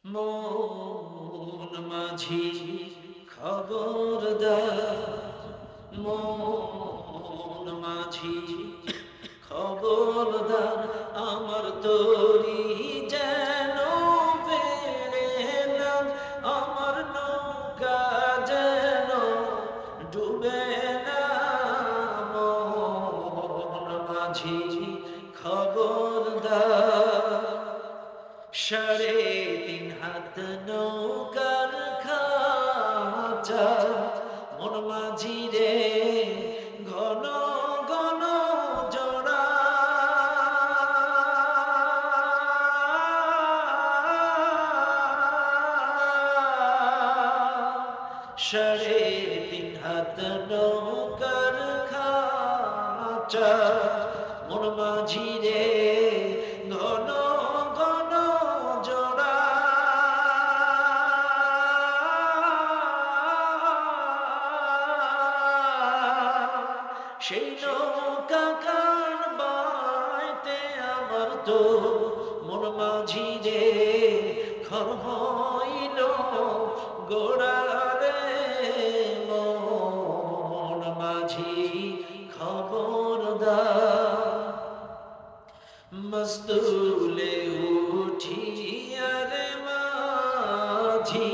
মন মাঝি খবরদার, মন মাঝি খবরদার, আমার তরি যেন বেড়ে না, আমার নৌকা যেন ডুবে না। মন মাঝি খবরদার, 3.5 হাত নৌকার খাঁচা, মন মাঝি রে ঘন ঘন জোড়া। 3.5 হাত নৌকার খাঁচা, মন মাঝি রে ঘন ঘন জোড়া। সেই নৌকা কার বাইতে আমার তো মন মাঝি রে খর হইল গোড়া রে। মন মাঝি খবরদার, মস্তুলে উঠিয়া রে মাঝি,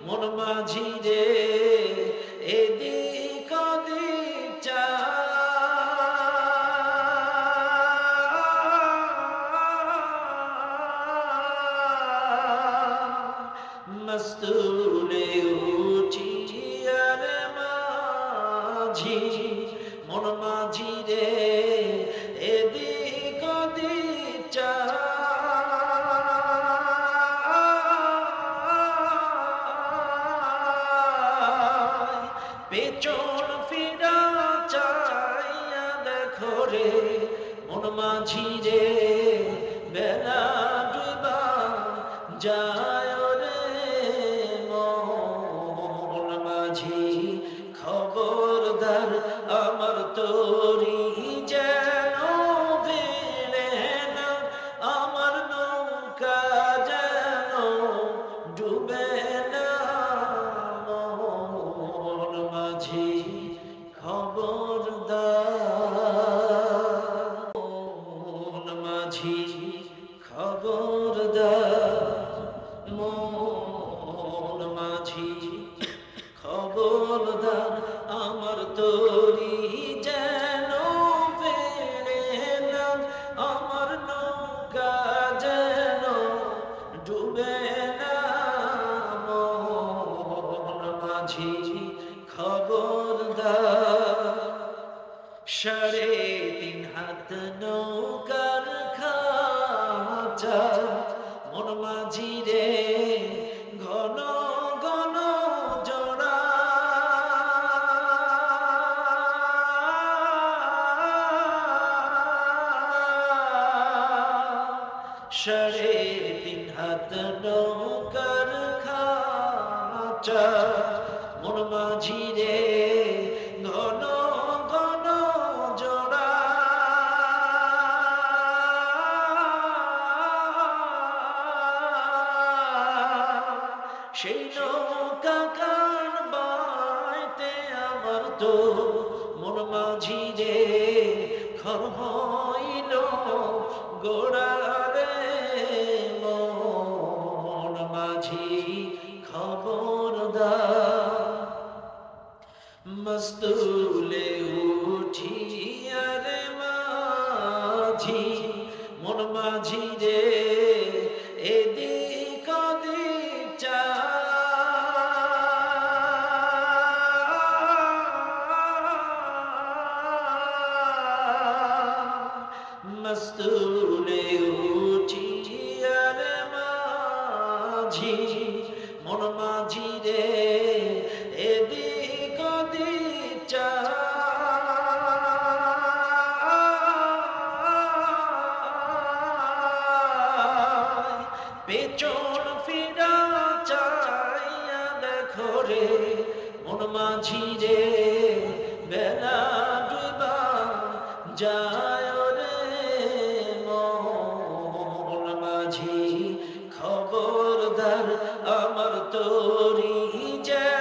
মন মাঝি রে এদিক ওদিক চা। মস্তুলে উঠিয়া রে মাঝি, মন মাঝি রে এদিক ওদিক চা। পেছন ফিরা চাইয়া দেখো রে মন মাঝি রে, বেলা ডুবা যায় রে। মন মাঝি খবরদার, আমার তরি যেন বেড়ে না, আমার নৌকা যেন ডুবে না। মন মাঝি খবরদার, মন মাঝি খবরদার, মন মাঝি খবরদার, আমার তরি যেন বেড়ে না, আমার নৌকা যেন ডুবে না। মন মাঝি খবরদার, 3.5 হাত নৌকার খাঁচা, মন মাঝি রে ঘন ঘন জোড়া। সাড়ে 3 হাত নৌকার খাঁচা, মন মাঝি রে ঘন ঘন জোড়া। সেই নৌকা কার বাইতে আমার তো মন মাঝি রে খর হইল গোড়া রে। মন মাঝি খবরদার, মস্তুলে উঠিয়া রে মাঝি, মন মাঝি রে এদিক ওদিক চা। মস্তুলে উঠিয়া রে মাঝি, মন মাঝি রে এদিক ওদিক চা। পেছন ফিরা চাইয়া দেখো রে মন মাঝি রে, বেলা ডুবা যায় রে। মন মাঝি খবরদার, খোদার আমার তোরি যে